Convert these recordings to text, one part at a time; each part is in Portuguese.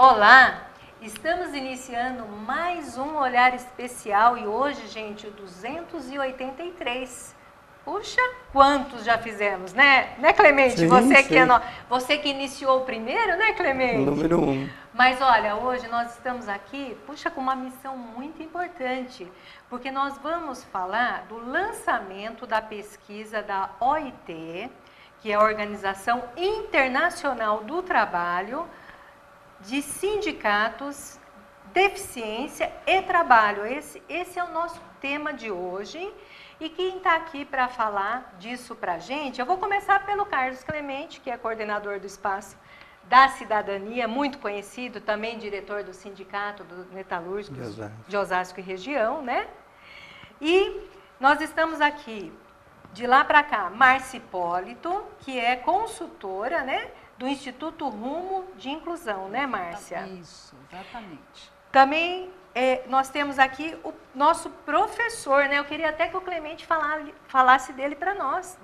Olá, estamos iniciando mais um Olhar Especial e hoje, gente, o 283. Puxa, quantos já fizemos, né? Né, Clemente? Sim, Você que iniciou o primeiro, né, Clemente? Número 1. Mas olha, hoje nós estamos aqui, puxa, com uma missão muito importante, porque nós vamos falar do lançamento da pesquisa da OIT, que é a Organização Internacional do Trabalho, de Sindicatos, Deficiência e Trabalho. Esse é o nosso tema de hoje. E quem está aqui para falar disso para a gente, eu vou começar pelo Carlos Clemente, que é coordenador do Espaço da Cidadania, muito conhecido, também diretor do Sindicato dos Metalúrgicos de Osasco e região, né? E nós estamos aqui, de lá para cá, Márcia Hipólito, que é consultora, né, do Instituto Rumo de Inclusão, né, Márcia? Isso, exatamente. Também nós temos aqui o nosso professor, né? Eu queria até que o Clemente falasse dele para nós.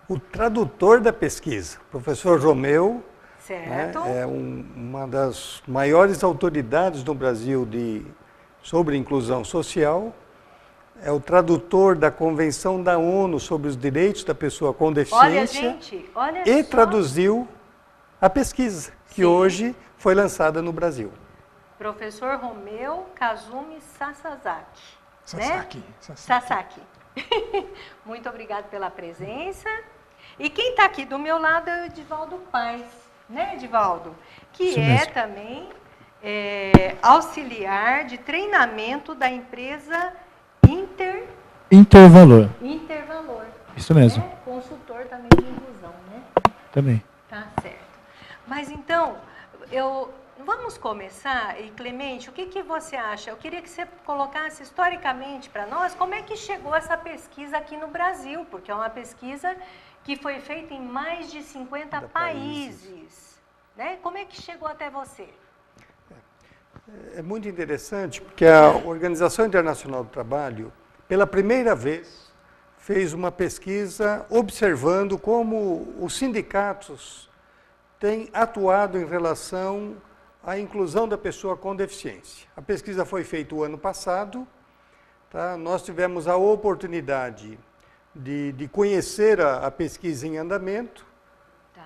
O tradutor da pesquisa, o professor Romeu, certo. Né, é uma das maiores autoridades no Brasil sobre inclusão social. É o tradutor da Convenção da ONU sobre os Direitos da Pessoa com Deficiência. Olha, gente, olha e só. traduziu a pesquisa, que Sim. hoje foi lançada no Brasil. Professor Romeu Kazumi Sasaki. Sasaki. Né? Sasaki. Muito obrigada pela presença. E quem está aqui do meu lado é o Edivaldo Paes, né, Edivaldo? Que Isso é mesmo. também auxiliar de treinamento da empresa Intervalor. Intervalor. Isso mesmo. Né? Consultor também de inclusão, né? Também. Tá certo. Mas então, vamos começar, e Clemente, o que você acha? Eu queria que você colocasse historicamente para nós como é que chegou essa pesquisa aqui no Brasil, porque é uma pesquisa que foi feita em mais de 50 países. Né? Como é que chegou até você? É muito interessante porque a Organização Internacional do Trabalho, pela primeira vez, fez uma pesquisa observando como os sindicatos têm atuado em relação à inclusão da pessoa com deficiência. A pesquisa foi feita o ano passado, tá? Nós tivemos a oportunidade de conhecer a pesquisa em andamento,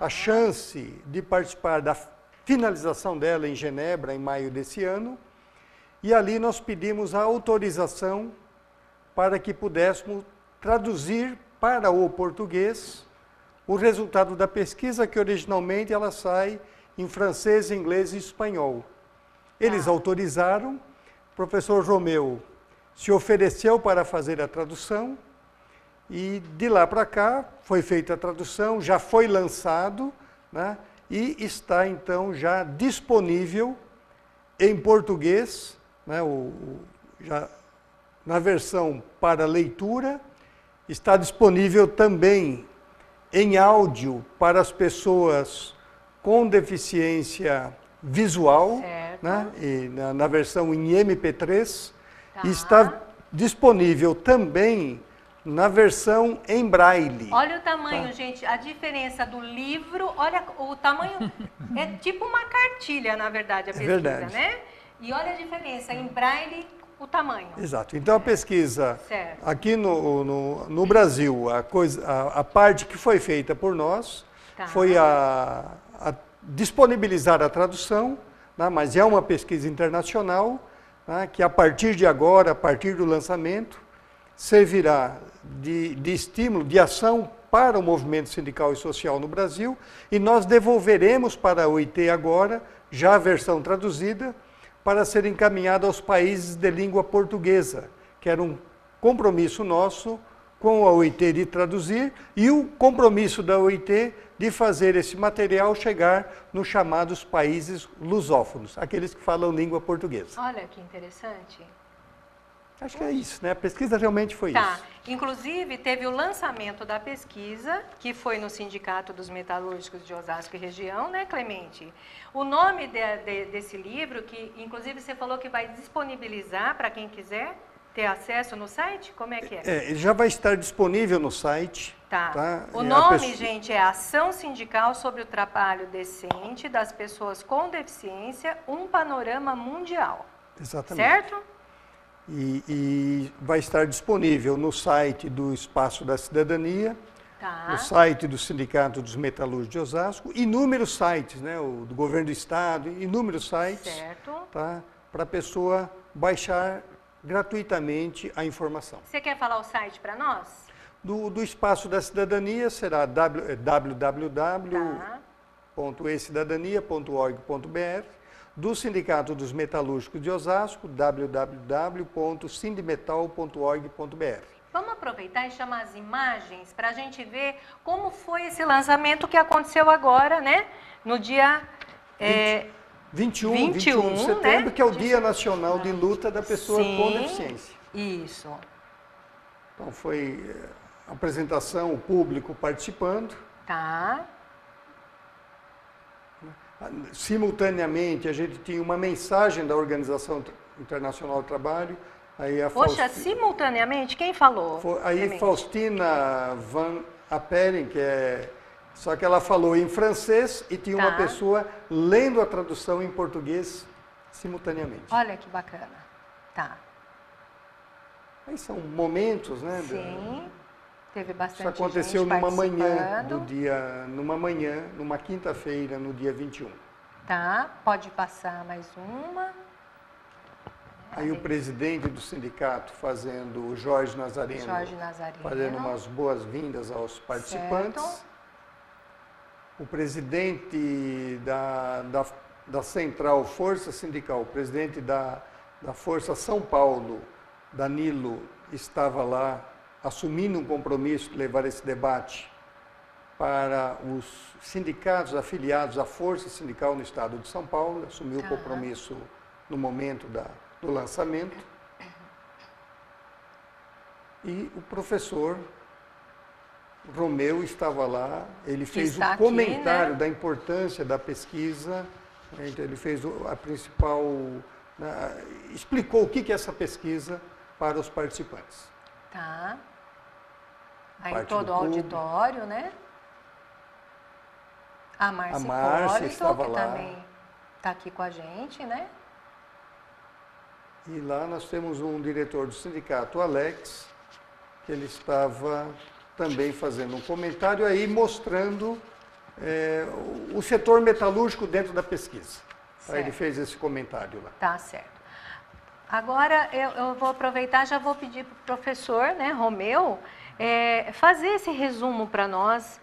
a chance de participar da finalização dela em Genebra, em maio desse ano, e ali nós pedimos a autorização para que pudéssemos traduzir para o português o resultado da pesquisa, que originalmente ela sai em francês, inglês e espanhol. Eles autorizaram, o professor Romeu se ofereceu para fazer a tradução, e de lá para cá foi feita a tradução, já foi lançado, né? E está, então, já disponível em português, né, já na versão para leitura, está disponível também em áudio para as pessoas com deficiência visual, né, e na versão em MP3, e está disponível também na versão em braille. Olha o tamanho, gente, a diferença do livro, olha o tamanho, é tipo uma cartilha, na verdade, a pesquisa, né? E olha a diferença, em braille, o tamanho. Exato. Então, a pesquisa, certo. Aqui no Brasil, a parte que foi feita por nós foi a disponibilizar a tradução, né, mas é uma pesquisa internacional, né, que a partir de agora, a partir do lançamento, servirá de estímulo, de ação para o movimento sindical e social no Brasil, e nós devolveremos para a OIT agora, já a versão traduzida, para ser encaminhada aos países de língua portuguesa, que era um compromisso nosso com a OIT de traduzir, e o compromisso da OIT de fazer esse material chegar nos chamados países lusófonos, aqueles que falam língua portuguesa. Olha que interessante. Acho que é isso, né? A pesquisa realmente foi isso. Inclusive, teve o lançamento da pesquisa, que foi no Sindicato dos Metalúrgicos de Osasco e região, né, Clemente? O nome desse livro, que inclusive você falou que vai disponibilizar para quem quiser. ter acesso no site? Como é que é? Ele já vai estar disponível no site. Tá. Tá? O nome, gente, é Ação Sindical sobre o Trabalho Decente das Pessoas com Deficiência, um panorama mundial. Exatamente. Certo? E vai estar disponível no site do Espaço da Cidadania, Tá. no site do Sindicato dos Metalúrgicos de Osasco, inúmeros sites, né, o do Governo do Estado, inúmeros sites, Certo. tá, para a pessoa baixar gratuitamente a informação. Você quer falar o site para nós? Do Espaço da Cidadania será www.ecidadania.org.br, do Sindicato dos Metalúrgicos de Osasco, www.sindimetal.org.br. Vamos aproveitar e chamar as imagens para a gente ver como foi esse lançamento que aconteceu agora, né? No dia 21 de setembro, né? que é o Dia Nacional de Luta da Pessoa com Deficiência. Isso. Então foi a apresentação, o público participando. Tá. Simultaneamente, a gente tinha uma mensagem da Organização Internacional do Trabalho. Aí a Poxa, simultaneamente, quem falou? Faustina Van Apperen, que é... Só que ela falou em francês e tinha uma pessoa lendo a tradução em português simultaneamente. Olha que bacana. Tá. Aí são momentos, né? Sim. Teve bastante Isso aconteceu gente numa manhã participando. numa quinta-feira, no dia 21. Tá, pode passar mais uma. Aí o presidente do sindicato o Jorge Nazareno, fazendo umas boas-vindas aos participantes. Certo. O presidente da Central Força Sindical, o presidente da Força São Paulo, Danilo, estava lá assumindo um compromisso de levar esse debate para os sindicatos afiliados à Força Sindical no estado de São Paulo, assumiu o compromisso no momento do lançamento. E o professor Romeu estava lá, ele fez um comentário da importância da pesquisa, então ele fez a principal, explicou o que é essa pesquisa para os participantes. Tá. Aí todo o auditório, né? A Márcia estava que lá. também está aqui com a gente, né? E lá nós temos um diretor do sindicato, Alex, que ele estava também fazendo um comentário aí mostrando o setor metalúrgico dentro da pesquisa. Aí ele fez esse comentário lá. Tá certo. Agora eu vou aproveitar, já vou pedir para o professor, né, Romeu, fazer esse resumo para nós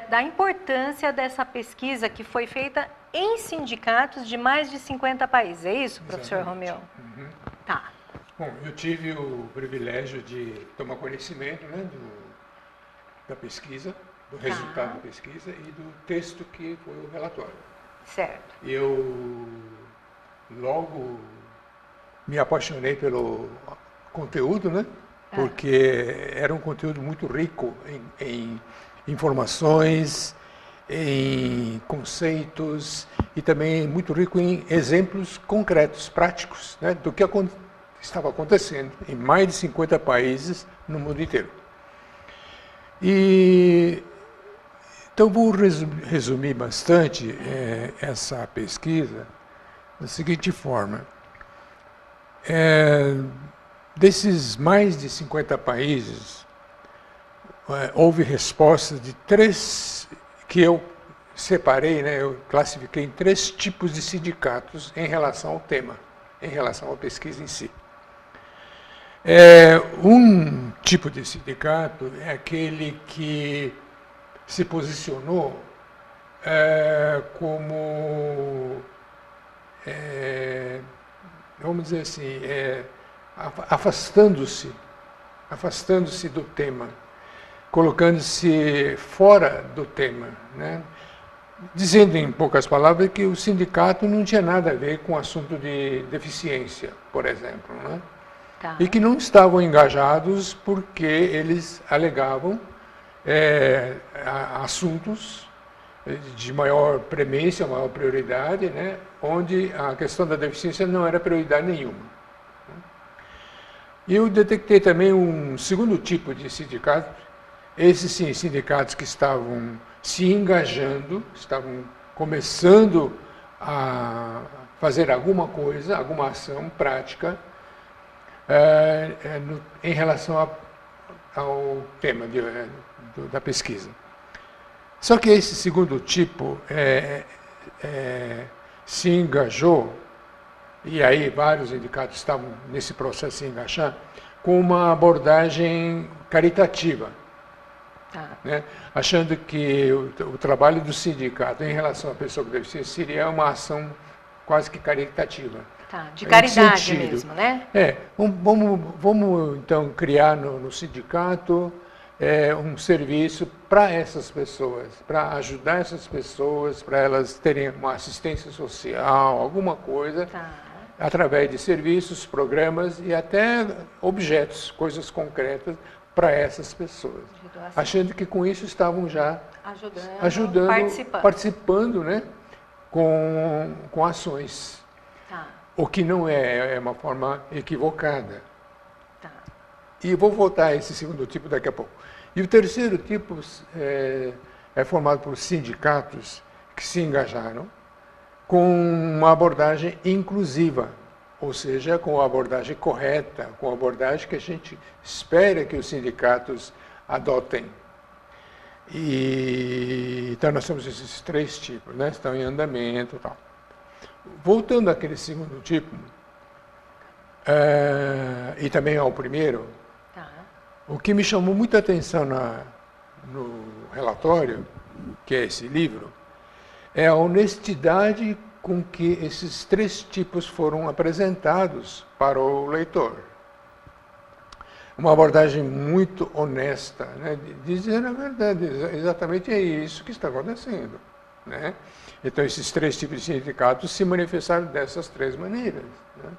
da importância dessa pesquisa que foi feita em sindicatos de mais de 50 países. É isso, professor Romeu? Uhum. Tá. Bom, eu tive o privilégio de tomar conhecimento, né, da pesquisa, do resultado da pesquisa e do texto que foi o relatório. Certo. Eu logo me apaixonei pelo conteúdo, né? Porque era um conteúdo muito rico em informações, em conceitos e também muito rico em exemplos concretos, práticos, né? Do que estava acontecendo em mais de 50 países no mundo inteiro. Então vou resumir bastante essa pesquisa da seguinte forma. Desses mais de 50 países, houve respostas de 3, que eu separei, né, eu classifiquei em 3 tipos de sindicatos em relação ao tema, em relação à pesquisa em si. Um tipo de sindicato é aquele que se posicionou como, vamos dizer assim, afastando-se do tema, colocando-se fora do tema, né? Dizendo em poucas palavras que o sindicato não tinha nada a ver com o assunto de deficiência, por exemplo, né? Tá. E que não estavam engajados porque eles alegavam assuntos de maior premência, maior prioridade, né? Onde a questão da deficiência não era prioridade nenhuma. E eu detectei também um segundo tipo de sindicato, esses sim, sindicatos que estavam se engajando, estavam começando a fazer alguma coisa, alguma ação prática em relação ao tema da pesquisa. Só que esse segundo tipo se engajou, e aí vários sindicatos estavam nesse processo de se engajar, com uma abordagem caritativa. Né? Achando que o trabalho do sindicato em relação à pessoa com deficiência seria uma ação quase que caritativa. De caridade mesmo, né? Vamos então criar no sindicato um serviço para essas pessoas, para ajudar essas pessoas, para elas terem uma assistência social, alguma coisa, através de serviços, programas e até objetos, coisas concretas, para essas pessoas, achando que com isso estavam já ajudando participando, né, com ações, o que não é uma forma equivocada. E vou voltar a esse segundo tipo daqui a pouco. E o terceiro tipo é formado por sindicatos que se engajaram com uma abordagem inclusiva, ou seja, com a abordagem correta, com a abordagem que a gente espera que os sindicatos adotem. Então, nós temos esses três tipos, né? Estão em andamento e tal. Voltando àquele segundo tipo, e também ao primeiro, o que me chamou muita atenção no relatório, que é esse livro, é a honestidade com que esses três tipos foram apresentados para o leitor. Uma abordagem muito honesta, né? Dizer a verdade, exatamente é isso que está acontecendo. Né? Então, esses três tipos de sindicatos se manifestaram dessas três maneiras. Né?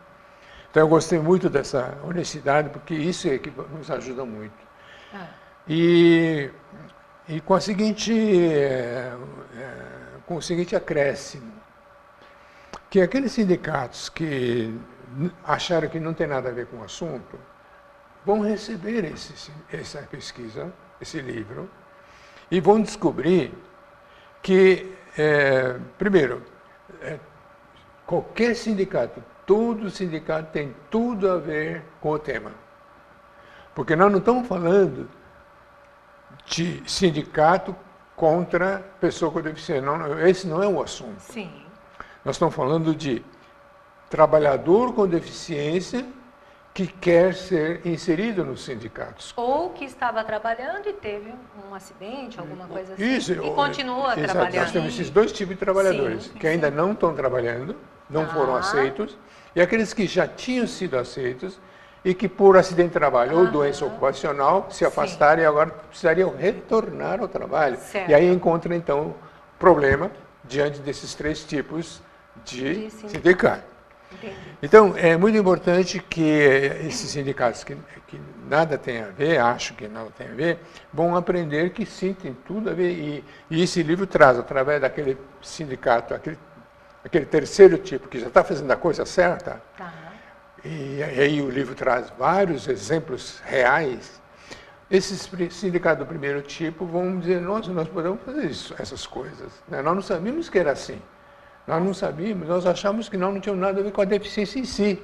Então, eu gostei muito dessa honestidade, porque isso é que nos ajuda muito. E com o seguinte acréscimo, que aqueles sindicatos que acharam que não tem nada a ver com o assunto, vão receber essa pesquisa, esse livro, e vão descobrir que, primeiro, qualquer sindicato, todo sindicato tem tudo a ver com o tema. Porque nós não estamos falando de sindicato contra pessoa com deficiência. Não, esse não é o assunto. Sim. Nós estamos falando de trabalhador com deficiência que quer ser inserido nos sindicatos. Ou que estava trabalhando e teve um acidente, alguma coisa assim. Isso, e continua exato. trabalhando. Nós temos esses dois tipos de trabalhadores, que ainda não estão trabalhando, não foram aceitos, e aqueles que já tinham sido aceitos e que por acidente de trabalho ou doença ocupacional se afastaram e agora precisariam retornar ao trabalho. Certo. E aí encontra então problema diante desses três tipos de sindicato. Entendi. Então, é muito importante que esses sindicatos que nada tem a ver, acho que nada tem a ver, vão aprender que sim, tem tudo a ver. E esse livro traz, através daquele sindicato, aquele terceiro tipo que já está fazendo a coisa certa, e aí o livro traz vários exemplos reais. Esses sindicatos do primeiro tipo vão dizer, nossa, nós podemos fazer essas coisas. Né? Nós não sabíamos que era assim. Nós não sabíamos, nós achamos que não tinha nada a ver com a deficiência em si.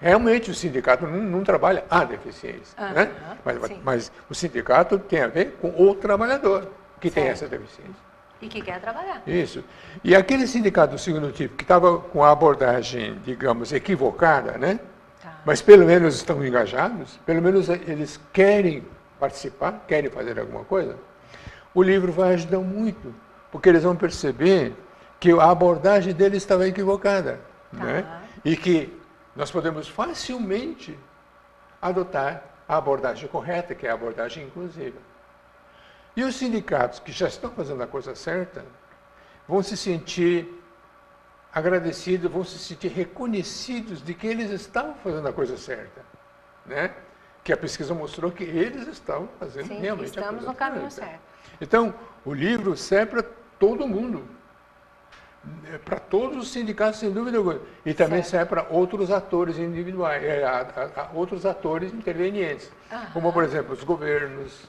Realmente o sindicato não trabalha a deficiência. Né? Mas o sindicato tem a ver com o trabalhador que tem essa deficiência. E que quer trabalhar. Isso. E aquele sindicato do segundo tipo, que estava com a abordagem, digamos, equivocada, né? Mas pelo menos estão engajados, pelo menos eles querem participar, querem fazer alguma coisa, o livro vai ajudar muito, porque eles vão perceber que a abordagem deles estava equivocada. Né? E que nós podemos facilmente adotar a abordagem correta, que é a abordagem inclusiva. E os sindicatos que já estão fazendo a coisa certa vão se sentir agradecidos, vão se sentir reconhecidos de que eles estavam fazendo a coisa certa. Né? Que a pesquisa mostrou que eles estavam fazendo realmente a coisa certa. Estamos no caminho certo. Então, o livro serve para todo mundo. para todos os sindicatos, sem dúvida alguma. E também Certo. serve para outros atores individuais, outros atores intervenientes, como, por exemplo, os governos,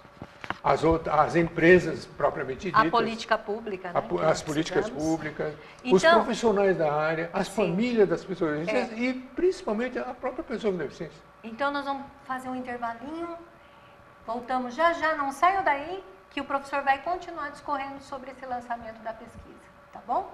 as empresas propriamente ditas. A política pública, né, que nós As políticas precisamos. públicas, os Então, profissionais da área, as sim. famílias das pessoas É. e principalmente a própria pessoa com deficiência. Então, nós vamos fazer um intervalinho. Voltamos já já, não saiam daí, que o professor vai continuar discorrendo sobre esse lançamento da pesquisa, tá bom?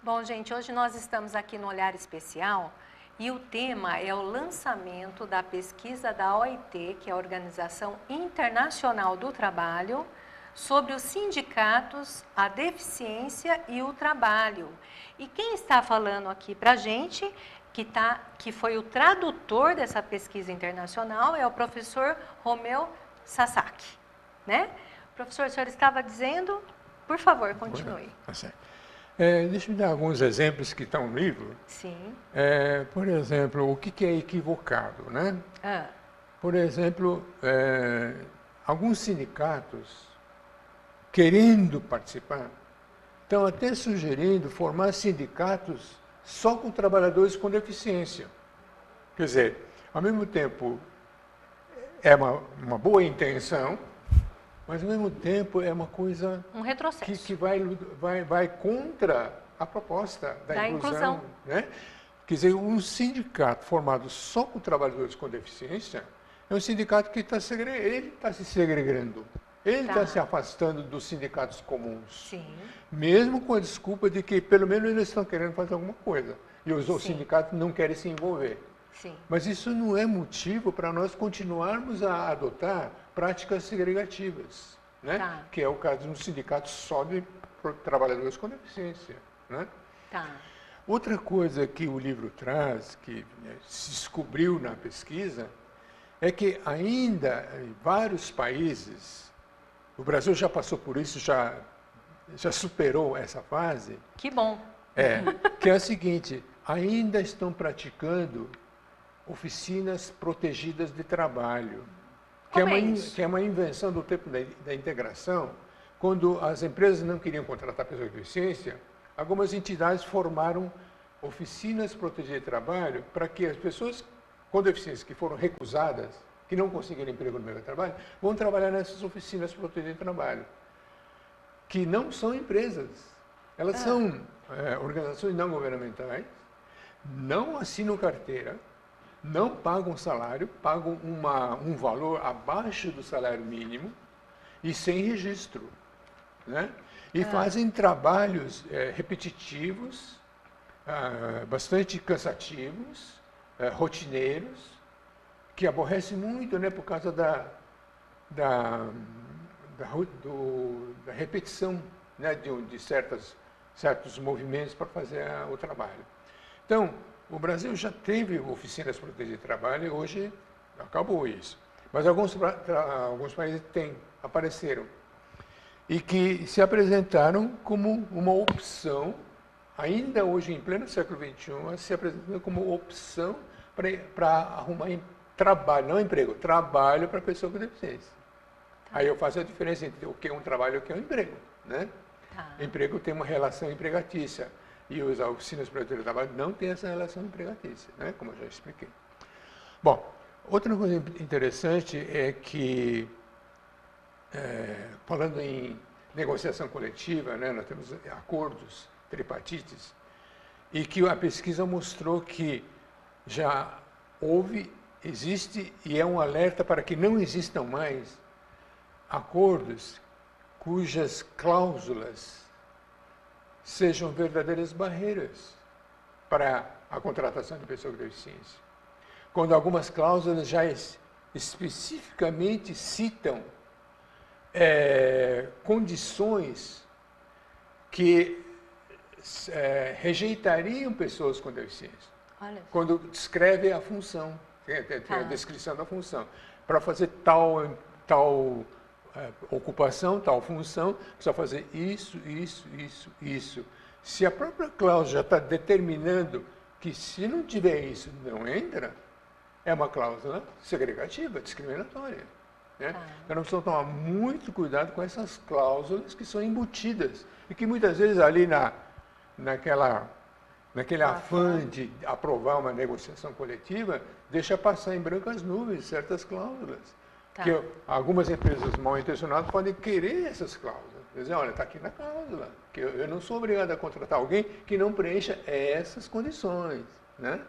Bom, gente, hoje nós estamos aqui no Olhar Especial e o tema é o lançamento da pesquisa da OIT, que é a Organização Internacional do Trabalho, sobre os sindicatos, a deficiência e o trabalho. E quem está falando aqui para a gente, que foi o tradutor dessa pesquisa internacional, é o professor Romeu Sasaki, né? Professor, o senhor estava dizendo, por favor, continue. Tá certo. Deixa eu dar alguns exemplos que estão no livro. Sim. Por exemplo, o que é equivocado, né? Ah, Por exemplo, alguns sindicatos, querendo participar, estão até sugerindo formar sindicatos só com trabalhadores com deficiência. Quer dizer, ao mesmo tempo, é uma boa intenção, mas ao mesmo tempo é uma coisa um retrocesso. que vai contra a proposta da Da inclusão. inclusão. Né? Quer dizer, um sindicato formado só com trabalhadores com deficiência é um sindicato que está se segregando. Ele está se afastando dos sindicatos comuns. Sim. Mesmo com a desculpa de que, pelo menos, eles estão querendo fazer alguma coisa. E os Sim. sindicatos não querem se envolver. Sim. Mas isso não é motivo para nós continuarmos a adotar práticas segregativas, né? Tá. Que é o caso de um sindicato só de trabalhadores com deficiência. Né? Tá. Outra coisa que o livro traz, que se descobriu na pesquisa, é que ainda em vários países, o Brasil já passou por isso, já superou essa fase, Que bom. que é a seguinte, ainda estão praticando oficinas protegidas de trabalho, Como é isso? que é uma invenção do tempo da integração, quando as empresas não queriam contratar pessoas com deficiência, algumas entidades formaram oficinas protegidas de trabalho para que as pessoas com deficiência que foram recusadas, que não conseguiram emprego no mercado de trabalho, vão trabalhar nessas oficinas protegidas de trabalho, que não são empresas. Elas são organizações não governamentais, não assinam carteira, não pagam salário, pagam um valor abaixo do salário mínimo e sem registro. Né? E fazem trabalhos repetitivos, bastante cansativos, rotineiros, que aborrecem muito, né, por causa da repetição, né, de certos movimentos para fazer o trabalho. Então, o Brasil já teve oficinas protegidas de trabalho e hoje acabou isso. Mas alguns países apareceram e que se apresentaram como uma opção, ainda hoje em pleno século XXI, se apresentando como opção para arrumar trabalho, não emprego, trabalho para pessoa com deficiência. Aí eu faço a diferença entre o que é um trabalho e o que é um emprego. Né? Emprego tem uma relação empregatícia. E as oficinas protegidas de trabalho não têm essa relação empregatícia, né? Como eu já expliquei. Bom, outra coisa interessante é que, falando em negociação coletiva, né, nós temos acordos tripartites, e que a pesquisa mostrou que já existe e é um alerta para que não existam mais acordos cujas cláusulas sejam verdadeiras barreiras para a contratação de pessoas com deficiência. Quando algumas cláusulas já especificamente citam condições que rejeitariam pessoas com deficiência. Olha. Quando descreve a função, tem a descrição da função, para fazer tal ocupação, tal função, precisa fazer isso, isso, isso, isso. Se a própria cláusula já está determinando que se não tiver isso, não entra, é uma cláusula segregativa, discriminatória. Né? Então nós precisamos tomar muito cuidado com essas cláusulas que são embutidas e que muitas vezes ali naquele afã de aprovar uma negociação coletiva, deixa passar em brancas nuvens certas cláusulas. Que algumas empresas mal intencionadas podem querer essas cláusulas. Dizer, olha, está aqui na cláusula, que eu não sou obrigado a contratar alguém que não preencha essas condições. Né?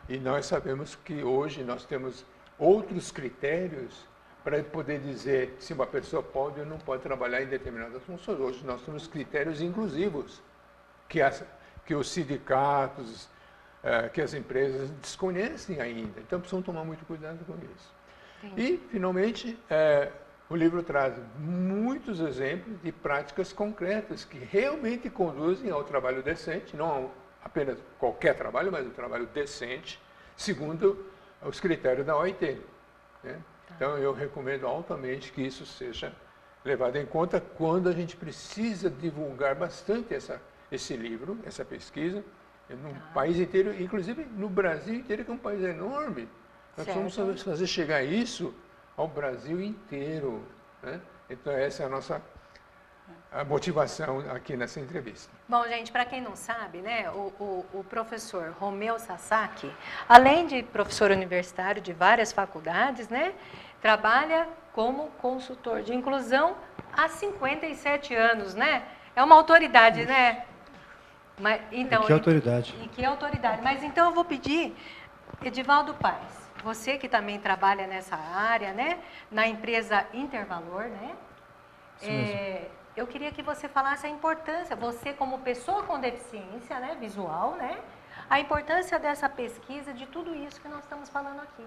E nós sabemos que hoje nós temos outros critérios para poder dizer se uma pessoa pode ou não pode trabalhar em determinadas funções. Hoje nós temos critérios inclusivos, que os sindicatos, que as empresas desconhecem ainda. Então precisam tomar muito cuidado com isso. E, finalmente, o livro traz muitos exemplos de práticas concretas que realmente conduzem ao trabalho decente, não apenas qualquer trabalho, mas o trabalho decente, segundo os critérios da OIT. Né? Então, eu recomendo altamente que isso seja levado em conta quando a gente precisa divulgar bastante esse livro, essa pesquisa, no país inteiro, inclusive no Brasil inteiro, que é um país enorme. Nós precisamos fazer chegar isso ao Brasil inteiro. Né? Então, essa é a nossa motivação aqui nessa entrevista. Bom, gente, para quem não sabe, né, o professor Romeu Sasaki, além de professor universitário de várias faculdades, né, trabalha como consultor de inclusão há 57 anos, né? É uma autoridade, né? Mas, então, que autoridade. E que autoridade. Mas então eu vou pedir, Edivaldo Paes, você que também trabalha nessa área, né? Na empresa Intervalor, né? Eu queria que você falasse a importância, você como pessoa com deficiência, né, visual, né? A importância dessa pesquisa, de tudo isso que nós estamos falando aqui.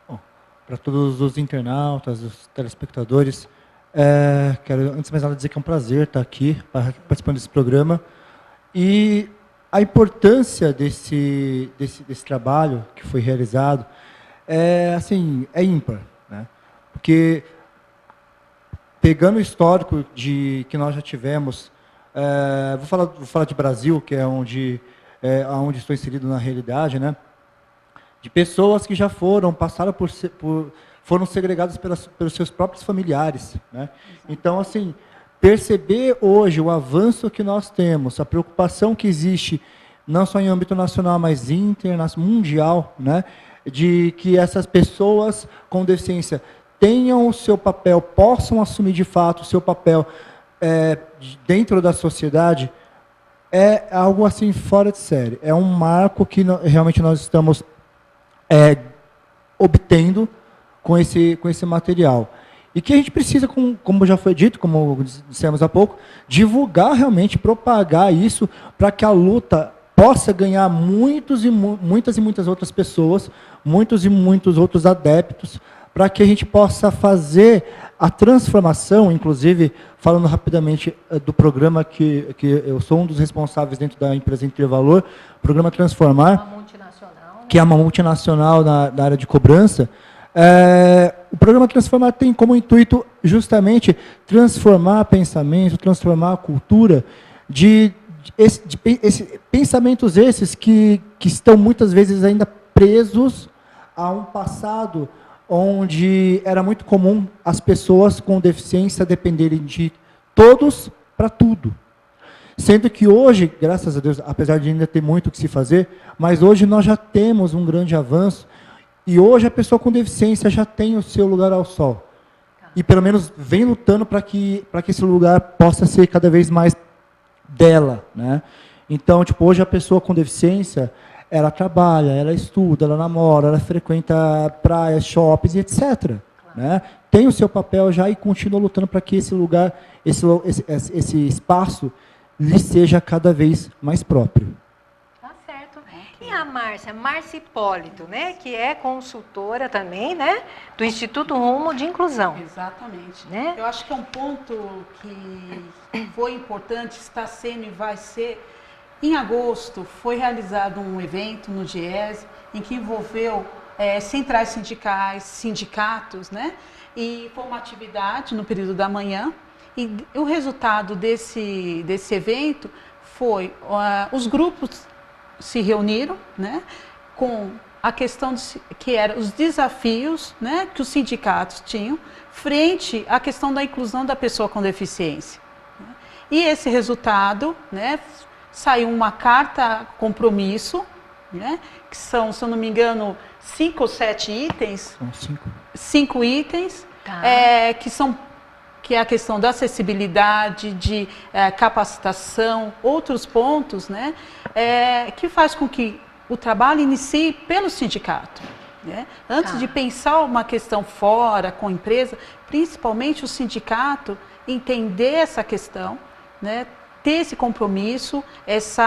Bom, para todos os internautas, os telespectadores, quero, antes de mais nada, dizer que é um prazer estar aqui, participando desse programa. E a importância desse trabalho que foi realizado é ímpar, né? Porque, pegando o histórico que nós já tivemos, vou falar de Brasil, que é onde estou inserido na realidade, né? De pessoas que já passaram foram segregadas pelos seus próprios familiares, né? Então, assim, perceber hoje o avanço que nós temos, a preocupação que existe, não só em âmbito nacional, mas internacional, mundial, né? De que essas pessoas com deficiência tenham o seu papel, possam assumir de fato o seu papel dentro da sociedade, é algo assim fora de série. É um marco que realmente nós estamos obtendo com esse material. E que a gente precisa, como já foi dito, como dissemos há pouco, divulgar realmente, propagar isso, para que a luta possa ganhar muitas e muitas outras pessoas, muitos e muitos outros adeptos, para que a gente possa fazer a transformação, inclusive, falando rapidamente do programa que eu sou um dos responsáveis dentro da empresa Intervalor, o programa Transformar, uma multinacional, né? Que é uma multinacional na área de cobrança. O programa Transformar tem como intuito justamente transformar pensamento, transformar a cultura de pensamentos esses que estão muitas vezes ainda presos a um passado onde era muito comum as pessoas com deficiência dependerem de todos para tudo. Sendo que hoje, graças a Deus, apesar de ainda ter muito o que se fazer, mas hoje nós já temos um grande avanço. E hoje a pessoa com deficiência já tem o seu lugar ao sol. E pelo menos vem lutando para que esse lugar possa ser cada vez mais dela, né? Então, tipo, hoje a pessoa com deficiência, ela trabalha, ela estuda, ela namora, ela frequenta praias, shoppings, etc. Claro. Né? Tem o seu papel já e continua lutando para que esse lugar, esse espaço, lhe seja cada vez mais próprio. E a Márcia Hipólito, né, que é consultora também, né, do Instituto Rumo de Inclusão. Exatamente. Né? Eu acho que é um ponto que foi importante, está sendo e vai ser. Em agosto foi realizado um evento no GIES em que envolveu centrais sindicais, sindicatos, né? E foi uma atividade no período da manhã. E o resultado desse evento foi, os grupos se reuniram, né? Com a questão que eram os desafios, né, que os sindicatos tinham frente à questão da inclusão da pessoa com deficiência. E esse resultado, né, saiu uma carta compromisso, né, que são, se eu não me engano, 5 ou 7 itens. São 5. 5 itens, Tá. Que é a questão da acessibilidade, de capacitação, outros pontos, né, que faz com que o trabalho inicie pelo sindicato. Né? Antes de pensar uma questão fora, com a empresa, principalmente o sindicato entender essa questão, né? Ter esse compromisso, esse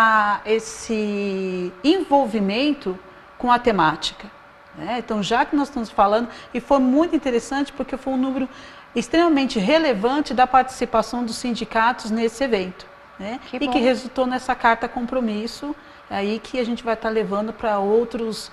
envolvimento com a temática. Né? Então, já que nós estamos falando, e foi muito interessante porque foi um número extremamente relevante da participação dos sindicatos nesse evento. Né? Que resultou nessa carta compromisso, aí que a gente vai estar levando para outros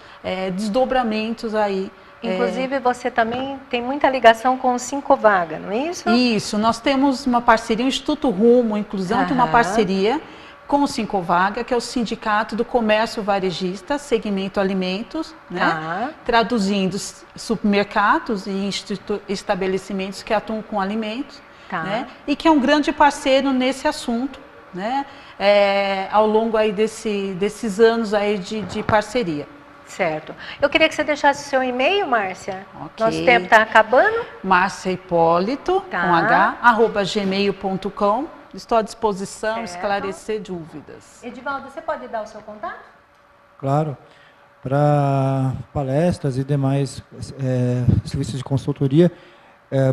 desdobramentos aí. Inclusive, você também tem muita ligação com o Sincovaga, não é isso? Isso, nós temos uma parceria, o Instituto Rumo Inclusão tem uma parceria com o Sincovaga, que é o Sindicato do Comércio Varejista, segmento alimentos, né? Traduzindo supermercados e estabelecimentos que atuam com alimentos, né? E que é um grande parceiro nesse assunto, né? Ao longo aí desses anos aí de parceria. Certo. Eu queria que você deixasse o seu e-mail, Márcia. Okay. Nosso tempo está acabando. Márcia Hipólito, com h, @gmail.com. Estou à disposição, esclarecer dúvidas. Edivaldo, você pode dar o seu contato? Claro. Para palestras e demais serviços de consultoria,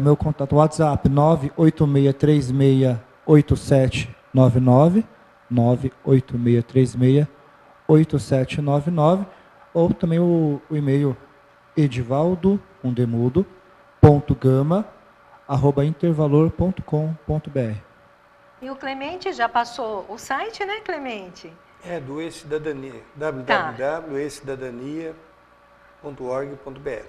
meu contato WhatsApp 986368799, 986368799, ou também o e-mail edivaldo.gama@intervalor.com.br. E o Clemente já passou o site, né, Clemente? Do E-Cidadania, www.ecidadania.org.br.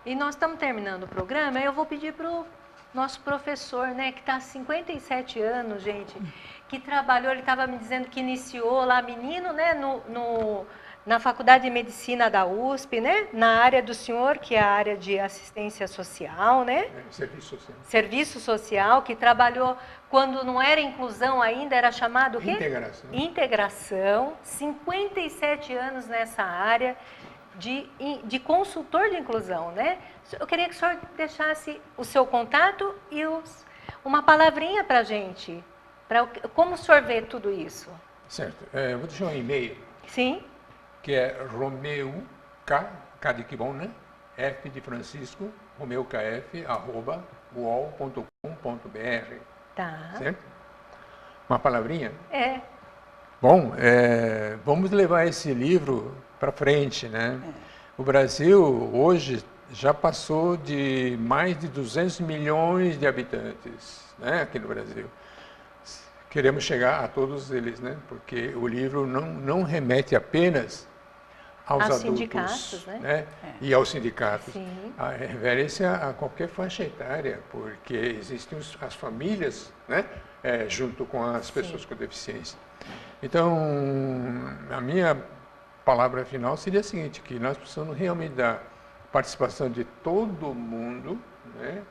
E nós estamos terminando o programa, eu vou pedir para o nosso professor, né, que está há 57 anos, gente, que trabalhou, ele estava me dizendo que iniciou lá, menino, né, na Faculdade de Medicina da USP, né, na área do senhor, que é a área de assistência social, né? Serviço social. Serviço social, que trabalhou quando não era inclusão ainda, era chamado o quê? Integração. Integração, 57 anos nessa área de consultor de inclusão, né? Eu queria que o senhor deixasse o seu contato e uma palavrinha para a gente, como o senhor vê tudo isso. Certo. Vou deixar um e-mail. Sim. Que é Romeu K de que bom, né? F de Francisco, romeukf, @uol.com.br. Tá. Certo? Uma palavrinha? Bom, vamos levar esse livro para frente, né? O Brasil hoje já passou de mais de 200 milhões de habitantes, né? Aqui no Brasil. Queremos chegar a todos eles, né? Porque o livro não remete apenas aos adultos, sindicatos, né? E aos sindicatos. Sim. Refere-se a qualquer faixa etária, porque existem as famílias, né? Junto com as pessoas com deficiência. Então, a minha palavra final seria a seguinte, que nós precisamos realmente da participação de todo mundo, né?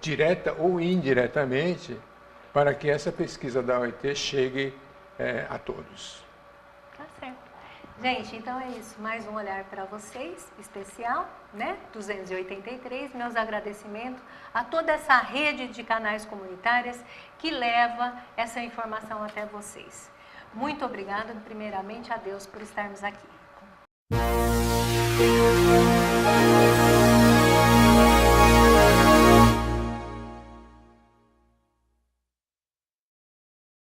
Direta ou indiretamente, para que essa pesquisa da OIT chegue a todos. Tá certo. Gente, então é isso. Mais um olhar para vocês, especial, né? 283. Meus agradecimentos a toda essa rede de canais comunitárias que leva essa informação até vocês. Muito obrigada, primeiramente, a Deus por estarmos aqui.